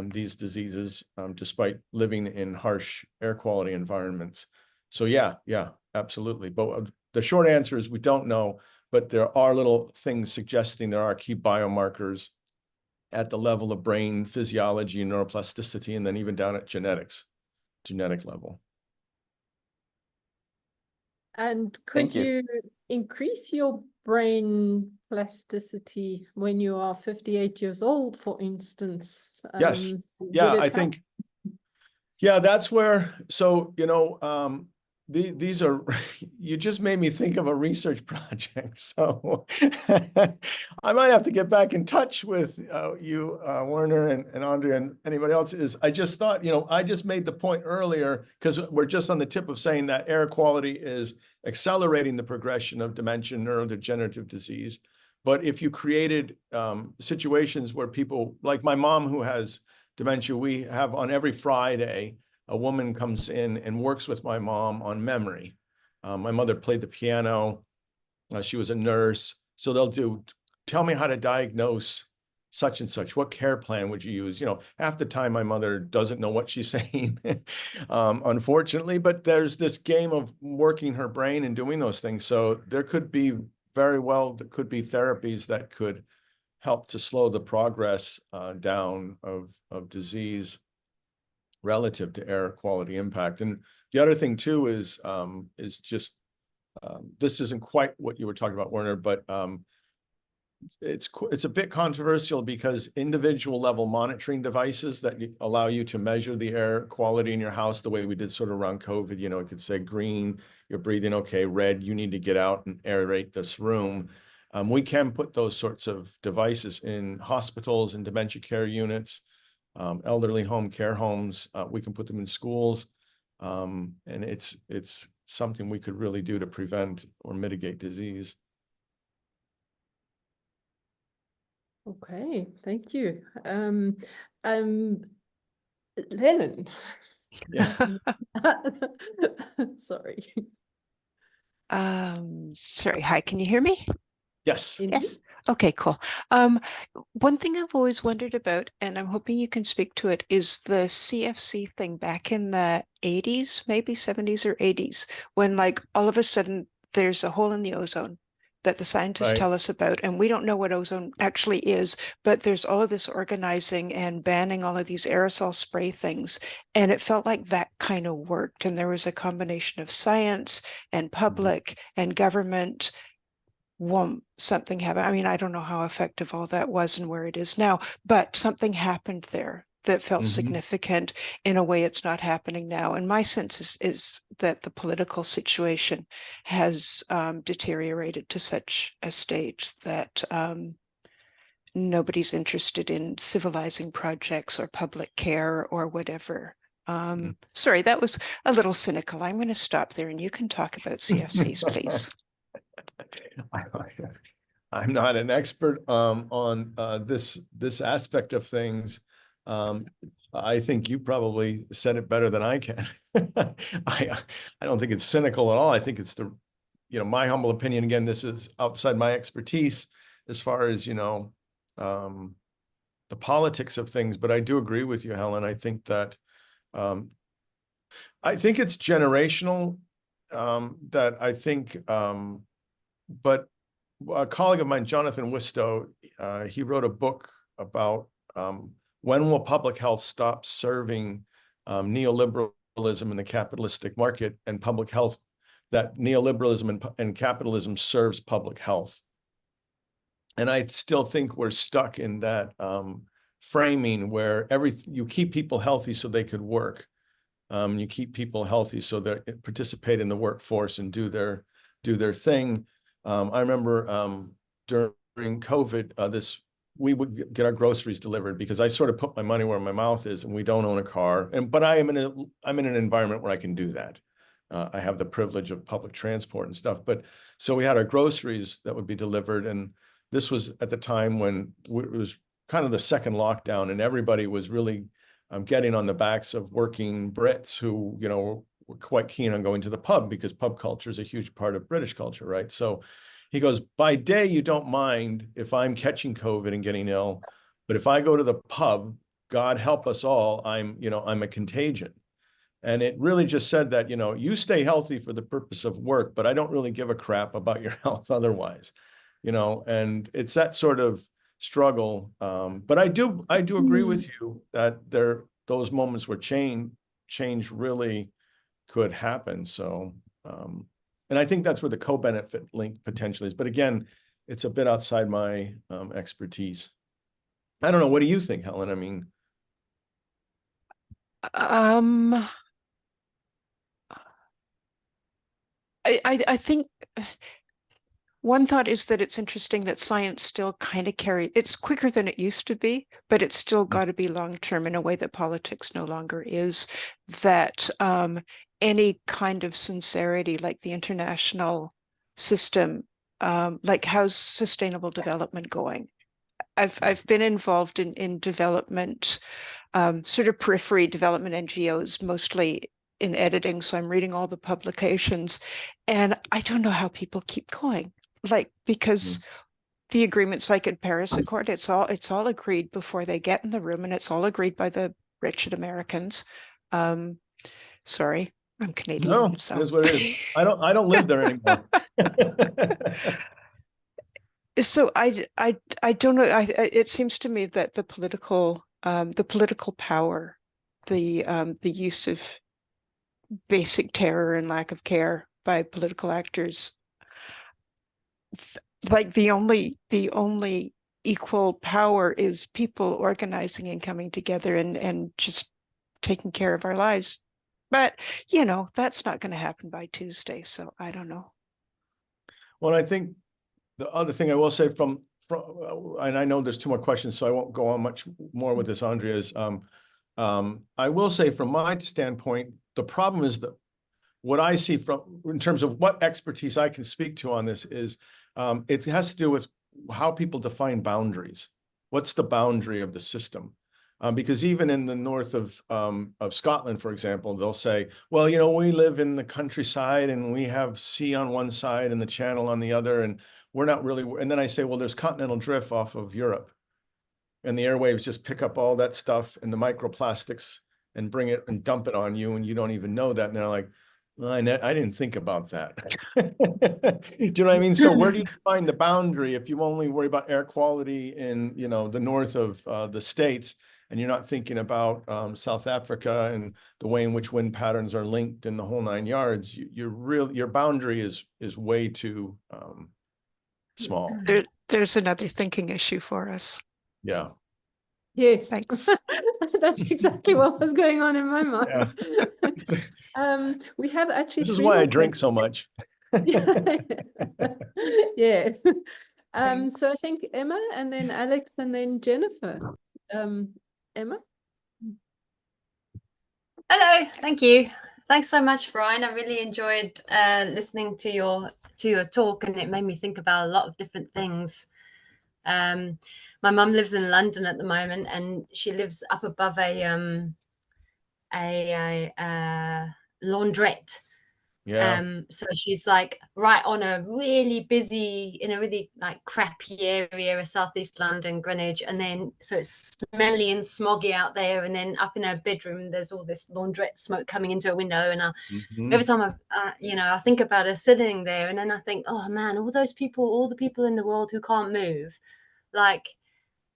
these diseases, despite living in harsh air quality environments. So yeah, absolutely. But the short answer is we don't know, but there are little things suggesting there are key biomarkers at the level of brain physiology and neuroplasticity, and then even down at genetic level. And could you increase your brain plasticity when you are 58 years old, for instance? Yes. Yeah, I think, yeah, that's where, so, you know, these are, you just made me think of a research project. So I might have to get back in touch with you, Werner and Andrea and anybody else. I just thought, you know, I just made the point earlier, because we're just on the tip of saying that air quality is accelerating the progression of dementia, neurodegenerative disease. But if you created situations where people, like my mom who has dementia, we have on every Friday, a woman comes in and works with my mom on memory. My mother played the piano. She was a nurse. So they'll do, tell me how to diagnose such and such. What care plan would you use? You know, half the time my mother doesn't know what she's saying, unfortunately, but there's this game of working her brain and doing those things. So there could be there could be therapies that could help to slow the progress down of disease relative to air quality impact. And the other thing too is just, this isn't quite what you were talking about, Werner, but it's a bit controversial, because individual level monitoring devices that allow you to measure the air quality in your house the way we did sort of around COVID, you know, it could say green, you're breathing okay, red, you need to get out and aerate this room. We can put those sorts of devices in hospitals and dementia care units, elderly home care homes. We can put them in schools, and it's something we could really do to prevent or mitigate disease. Okay, thank you. Helen. Yeah. Sorry. Sorry, hi, can you hear me? Yes. Yes. Okay, cool. One thing I've always wondered about, and I'm hoping you can speak to it, is the CFC thing back in the 80s, maybe 70s or 80s, when like all of a sudden there's a hole in the ozone that the scientists tell us about, and we don't know what ozone actually is, but there's all of this organizing and banning all of these aerosol spray things. And it felt like that kind of worked. And there was a combination of science and public and government. Something happened. I mean, I don't know how effective all that was and where it is now, but something happened there that felt significant in a way it's not happening now. And my sense is that the political situation has deteriorated to such a state that nobody's interested in civilizing projects or public care or whatever. Sorry, that was a little cynical. I'm going to stop there and you can talk about CFCs, please. I'm not an expert on this aspect of things. I think you probably said it better than I can. I don't think it's cynical at all. I think it's my humble opinion. Again, this is outside my expertise as far as, the politics of things. But I do agree with you, Helen. I think that it's generational. That I think. But a colleague of mine, Jonathan Wistow, he wrote a book about when will public health stop serving neoliberalism in the capitalistic market, and public health, that neoliberalism and capitalism serves public health. And I still think we're stuck in that framing where you keep people healthy so they could work. You keep people healthy so they participate in the workforce and do their thing. I remember during COVID, we would get our groceries delivered because I sort of put my money where my mouth is, and we don't own a car. But I'm in an environment where I can do that. I have the privilege of public transport and stuff. But so we had our groceries that would be delivered, and this was at the time when it was kind of the second lockdown, and everybody was really getting on the backs of working Brits who, were quite keen on going to the pub because pub culture is a huge part of British culture, right? So he goes, by day, you don't mind if I'm catching COVID and getting ill, but if I go to the pub, God help us all, I'm a contagion. And it really just said that, you stay healthy for the purpose of work, but I don't really give a crap about your health otherwise, and it's that sort of struggle. But I do agree with you that those moments where change really could happen. So, and I think that's where the co-benefit link potentially is. But again, it's a bit outside my expertise. I don't know. What do you think, Helen? I mean, I think one thought is that it's interesting that science still kind of it's quicker than it used to be, but it's still got to be long-term in a way that politics no longer is. That any kind of sincerity, like the international system, like how's sustainable development going? I've been involved in development, sort of periphery development NGOs, mostly in editing. So I'm reading all the publications, and I don't know how people keep going. Like, because the agreements like in Paris Accord, it's all agreed before they get in the room, and it's all agreed by the wretched Americans. Sorry, I'm Canadian. No, so it is what it is. I don't live there anymore. So I don't know. It seems to me that the political power, the use of basic terror and lack of care by political actors, like the only equal power is people organizing and coming together and just taking care of our lives. But that's not going to happen by Tuesday. So I don't know. Well, I think the other thing I will say from and I know there's two more questions, so I won't go on much more with this, Andrea, is I will say from my standpoint, the problem is that what I see in terms of what expertise I can speak to on this is it has to do with how people define boundaries. What's the boundary of the system? Because even in the north of Scotland, for example, they'll say, well, we live in the countryside and we have sea on one side and the channel on the other, and we're not really. And then I say, well, there's continental drift off of Europe, and the airwaves just pick up all that stuff and the microplastics and bring it and dump it on you, and you don't even know that. And they're like, well, I didn't think about that. Do you know what I mean? So where do you find the boundary if you only worry about air quality in the north of the States, and you're not thinking about South Africa and the way in which wind patterns are linked in the whole 9 yards? Your boundary is way too small. There's another thinking issue for us. Yeah. Yes. Thanks. That's exactly what was going on in my mind. Yeah. We have actually. This is why I drink so much. Yeah. So I think Emma, and then Alex, and then Jennifer. Emma. Hello, thank you. Thanks so much, Brian. I really enjoyed listening to your talk, and it made me think about a lot of different things. My mum lives in London at the moment, and she lives up above a laundrette. Yeah. So she's like right on a really busy, in a really like crappy area of Southeast London, Greenwich, and then so it's smelly and smoggy out there, and then up in her bedroom there's all this laundrette smoke coming into her window, and every time I think about her sitting there, and then I think, oh man, all the people in the world who can't move, like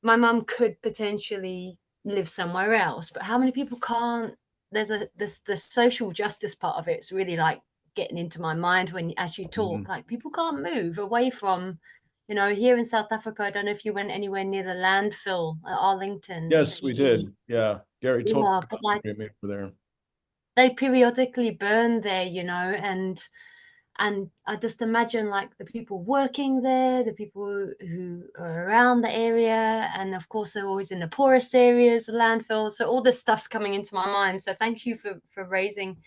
my mum could potentially live somewhere else, but how many people can't? There's the social justice part of it's really like getting into my mind as you talk, like people can't move away from, You know, here in South Africa, I don't know if you went anywhere near the landfill at Arlington. Yes, we did. Yeah, Gary Yeah, told but like me over there. they periodically burn there, you know, and I just imagine like the people working there, the people who are around the area, and of course they're always in the poorest areas, the landfill. So all this stuff's coming into my mind. So thank you for raising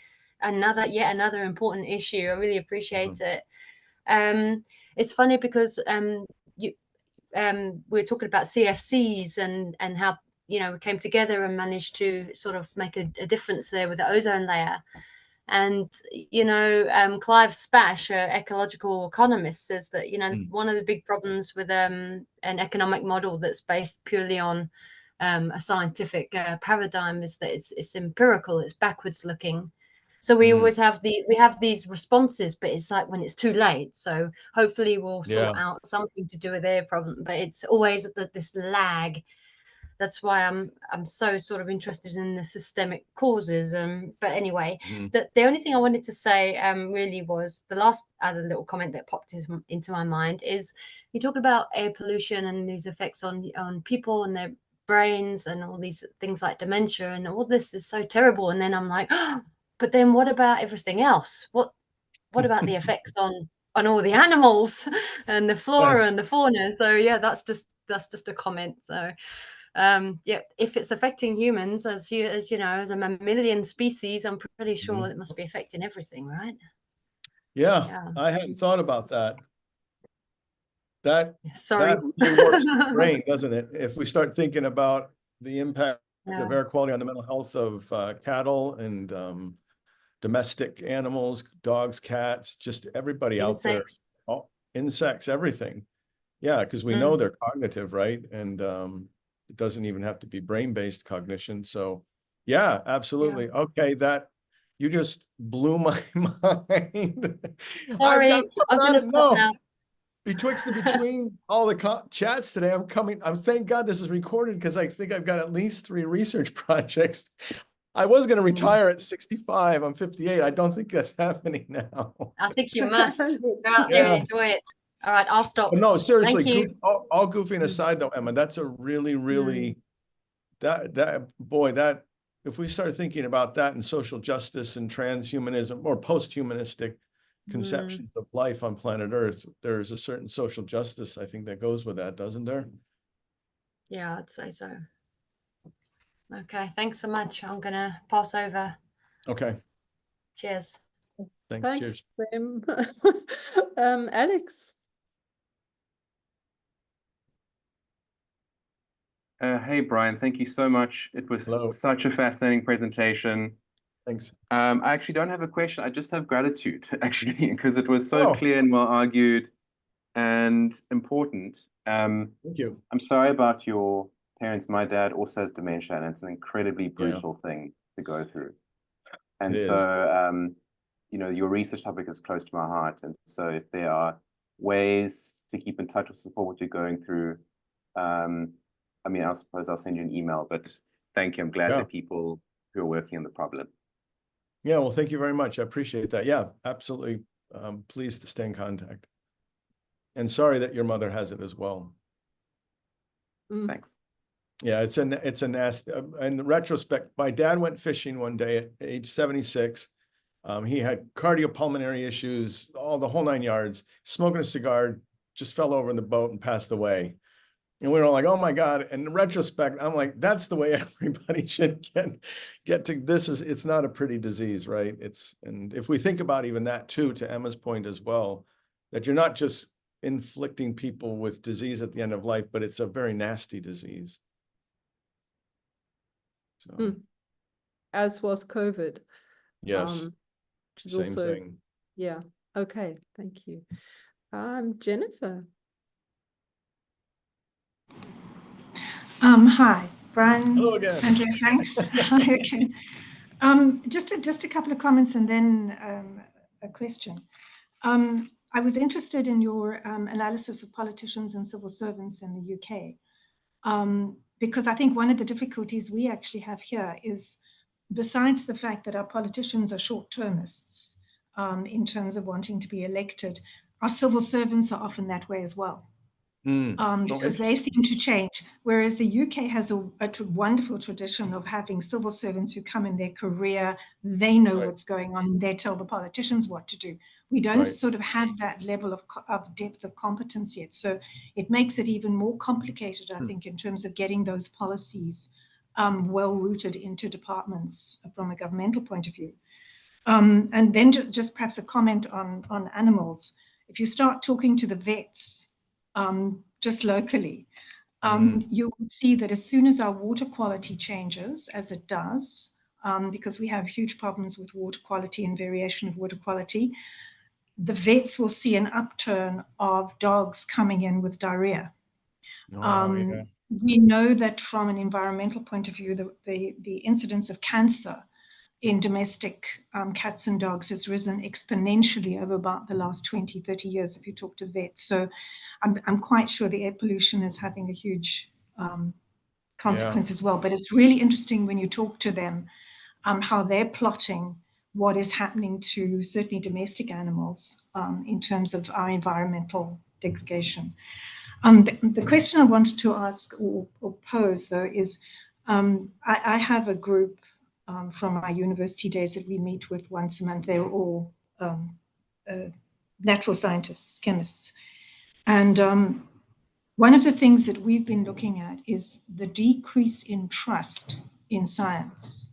yet another important issue. I really appreciate it. It's funny because we're talking about CFCs and how, you know, we came together and managed to sort of make a difference there with the ozone layer. And, you know, Clive Spash, an ecological economist, says that, you know, one of the big problems with an economic model that's based purely on a scientific paradigm is that it's empirical, it's backwards looking. So we always have these responses, but it's like when it's too late. So hopefully we'll sort out something to do with their problem, but it's always this lag. That's why I'm so sort of interested in the systemic causes. But anyway, the only thing I wanted to say really was the last other little comment that popped into my mind is you talk about air pollution and these effects on people and their brains and all these things like dementia, and all this is so terrible. And then I'm like, oh, but then what about everything else? What about the effects on all the animals and the flora and the fauna? So yeah, that's just a comment. So yeah, if it's affecting humans as you know, as a mammalian species, I'm pretty sure it must be affecting everything, right? Yeah. I hadn't thought about that. That Sorry. That really works the brain, doesn't it? If we start thinking about the impact of air quality on the mental health of cattle and domestic animals, dogs, cats, just everybody out there, insects, everything. Yeah, because we know they're cognitive, right? And it doesn't even have to be brain-based cognition. So yeah, absolutely. Okay, that you just blew my mind. Sorry, I'm gonna stop now. Between all the chats today, thank God this is recorded, because I think I've got at least 3 research projects. I was going to retire at 65. I'm 58. I don't think that's happening now. I think you must go out there and enjoy it. All right, I'll stop. But no, seriously, Thank you. all goofing aside though, Emma, that's a really, really, that if we start thinking about that in social justice and transhumanism or post-humanistic conceptions of life on planet Earth, there's a certain social justice, I think, that goes with that, doesn't there? Yeah, I'd say so. Okay, thanks so much. I'm gonna pass over. Okay. Cheers. Thanks. Cheers. Alex. Hey, Brian, thank you so much. It was such a fascinating presentation. Thanks. I actually don't have a question. I just have gratitude, actually, because it was so clear and well argued and important. Thank you. I'm sorry about your parents. My dad also has dementia, and it's an incredibly brutal thing to go through. And so, you know, your research topic is close to my heart. And so if there are ways to keep in touch or support what you're going through, I mean, I suppose I'll send you an email, but thank you. I'm glad that people who are working on the problem. Yeah, well, thank you very much. I appreciate that. Yeah, absolutely. Pleased to stay in contact. And sorry that your mother has it as well. Thanks. Yeah, it's a nasty. In retrospect, my dad went fishing one day at age 76. He had cardiopulmonary issues, the whole 9 yards, smoking a cigar, just fell over in the boat and passed away. And we were all like, oh my God. And in retrospect, I'm like, that's the way everybody should get to this. It's not a pretty disease, right? And if we think about even that too, to Emma's point as well, that you're not just inflicting people with disease at the end of life, but it's a very nasty disease. So. As was COVID. Yes. Which is Same also thing. Yeah. Okay. Thank you. Jennifer. Hi, Brian. Hello again. Andrea, thanks. Hi again. Just a couple of comments and then a question. I was interested in your analysis of politicians and civil servants in the UK, because I think one of the difficulties we actually have here is, besides the fact that our politicians are short-termists in terms of wanting to be elected, our civil servants are often that way as well. because they seem to change. Whereas the UK has a wonderful tradition of having civil servants who come in their career, they know what's going on, they tell the politicians what to do. We don't sort of have that level of depth of competence yet. So it makes it even more complicated, I think, in terms of getting those policies well rooted into departments from a governmental point of view. And then just perhaps a comment on animals. If you start talking to the vets, just locally, you will see that as soon as our water quality changes, as it does, because we have huge problems with water quality and variation of water quality, the vets will see an upturn of dogs coming in with diarrhea. We know that from an environmental point of view, the incidence of cancer in domestic cats and dogs has risen exponentially over about the last 20, 30 years if you talk to vets. So I'm quite sure the air pollution is having a huge consequence as well. But it's really interesting when you talk to them how they're plotting what is happening to certainly domestic animals in terms of our environmental degradation. The question I wanted to ask or pose, though, is I have a group from my university days that we meet with once a month. They're all natural scientists, chemists. And one of the things that we've been looking at is the decrease in trust in science.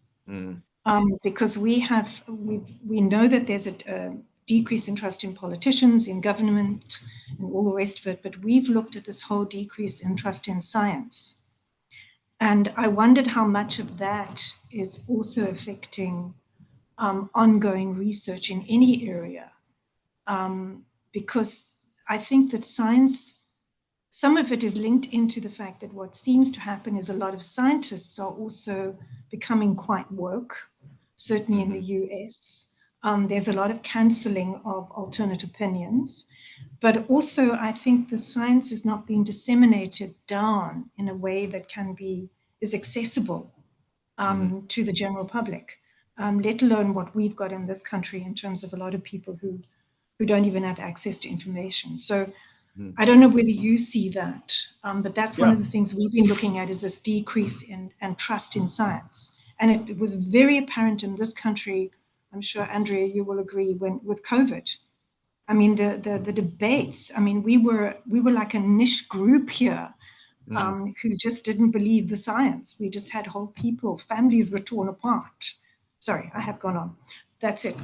Because we know that there's a decrease in trust in politicians, in government, and all the rest of it, but we've looked at this whole decrease in trust in science. And I wondered how much of that is also affecting ongoing research in any area. Because I think that science, some of it is linked into the fact that what seems to happen is a lot of scientists are also becoming quite woke, certainly in the US. There's a lot of cancelling of alternate opinions, but also I think the science is not being disseminated down in a way that is accessible to the general public, let alone what we've got in this country in terms of a lot of people who don't even have access to information. So I don't know whether you see that, but that's one of the things we've been looking at is this decrease in trust in science. And it was very apparent in this country, I'm sure, Andrea, you will agree, with COVID. I mean, the debates, I mean, we were like a niche group here who just didn't believe the science. We just had whole people, families were torn apart. Sorry, I have gone on. That's it.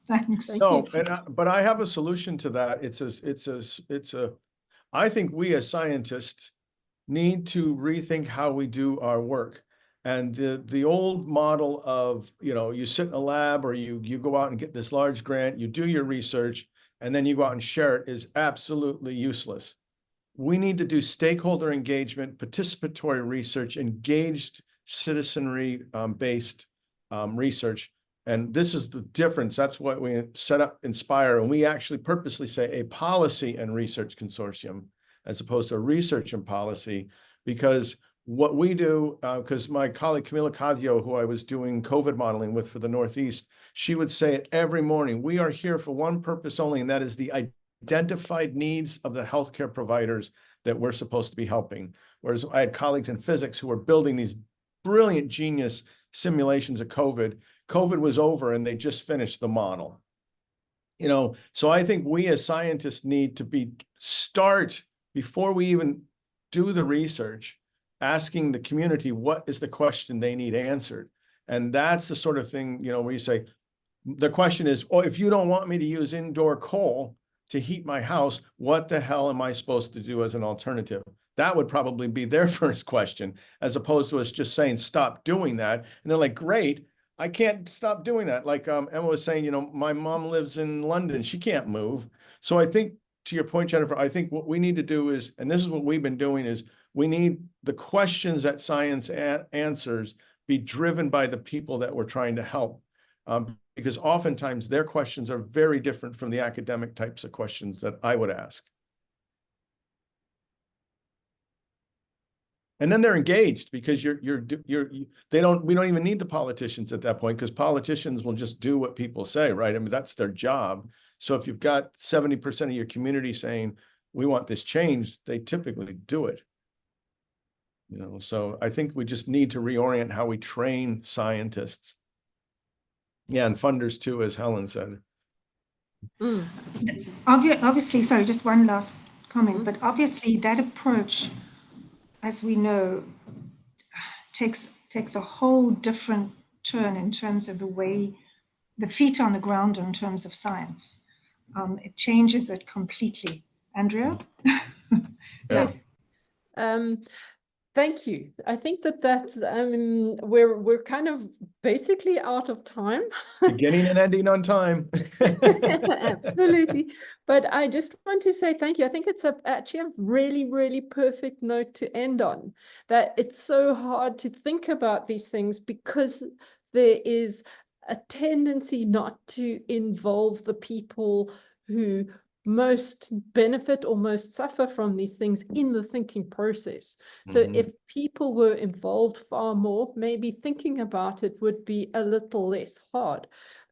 Thanks. No, but I have a solution to that. I think we as scientists need to rethink how we do our work. And the old model of, you sit in a lab or you go out and get this large grant, you do your research, and then you go out and share it is absolutely useless. We need to do stakeholder engagement, participatory research, engaged citizenry based research. And this is the difference. That's what we set up INSPIRE. And we actually purposely say a policy and research consortium as opposed to a research and policy, because what we do, because my colleague Camila Cadio, who I was doing COVID modeling with for the Northeast, she would say it every morning, we are here for one purpose only, and that is the identified needs of the healthcare providers that we're supposed to be helping. Whereas I had colleagues in physics who were building these brilliant genius simulations of COVID. COVID was over and they just finished the model. So I think we as scientists need to start before we even do the research, asking the community, what is the question they need answered? And that's the sort of thing, where you say, the question is, if you don't want me to use indoor coal to heat my house, what the hell am I supposed to do as an alternative? That would probably be their first question, as opposed to us just saying, stop doing that. And they're like, great, I can't stop doing that. Like Emma was saying, my mom lives in London, she can't move. So I think, to your point, Jennifer, I think what we need to do is, and this is what we've been doing, is we need the questions that science answers be driven by the people that we're trying to help. Because oftentimes their questions are very different from the academic types of questions that I would ask. And then they're engaged because we don't even need the politicians at that point, because politicians will just do what people say, right? I mean, that's their job. So if you've got 70% of your community saying, we want this changed, they typically do it. You know, so I think we just need to reorient how we train scientists. Yeah, and funders too, as Helen said. Obviously, sorry, just one last comment, but obviously that approach, as we know, takes a whole different turn in terms of the way, the feet on the ground in terms of science. It changes it completely. Andrea? Yes. Thank you. I think that's we're kind of basically out of time. Beginning and ending on time. Absolutely. But I just want to say thank you. I think it's actually a really, really perfect note to end on, that it's so hard to think about these things because there is a tendency not to involve the people who most benefit or most suffer from these things in the thinking process. So if people were involved far more, maybe thinking about it would be a little less hard.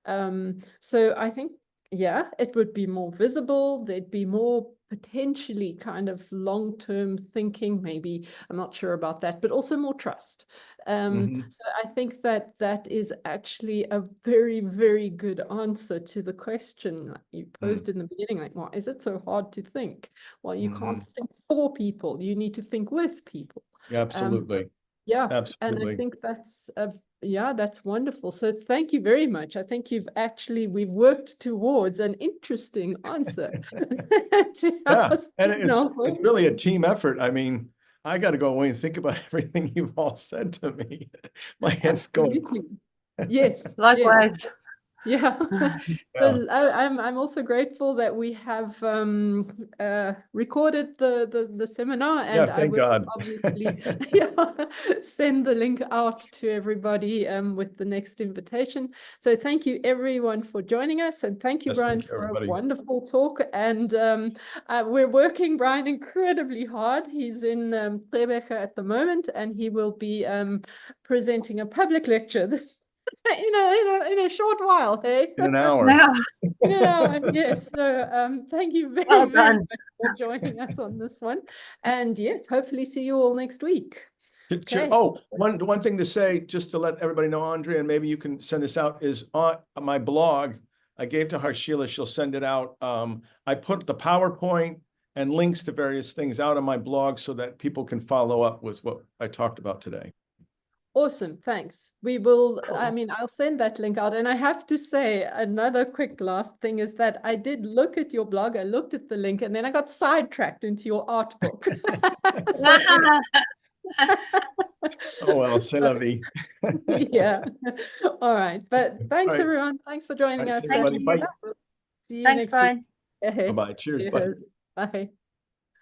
So I think, yeah, it would be more visible. There'd be more potentially kind of long-term thinking, maybe, I'm not sure about that, but also more trust. So I think that is actually a very, very good answer to the question you posed in the beginning, like, why is it so hard to think? Well, you can't think for people, you need to think with people. Yeah, absolutely. Yeah, absolutely. and I think that's wonderful. So thank you very much. I think we've worked towards an interesting answer. Yeah, and it's really a team effort. I mean, I got to go away and think about everything you've all said to me. My head's going. Yes. Likewise. Yes. Yeah. So I'm also grateful that we have recorded the seminar, and I will obviously send the link out to everybody with the next invitation. So thank you everyone for joining us, and thank you, Brian, for a wonderful talk. And we're working Brian incredibly hard. He's in Gqeberha at the moment, and he will be presenting a public lecture in a short while, hey? In an hour. Yeah, yes. So thank you very much for joining us on this one. And yes, hopefully see you all next week. Okay. Oh, one thing to say, just to let everybody know, Andrea, and maybe you can send this out, is on my blog. I gave to Harshila, she'll send it out. I put the PowerPoint and links to various things out on my blog so that people can follow up with what I talked about today. Awesome, thanks. We will, I'll send that link out. And I have to say, another quick last thing is that I did look at your blog, I looked at the link, and then I got sidetracked into your art book. Oh, well, c'est la vie. Yeah. All right. But thanks, everyone. Thanks for joining us. Everybody. Bye. See you Thanks, next Brian. week. Bye-bye. Cheers. Bye. Bye.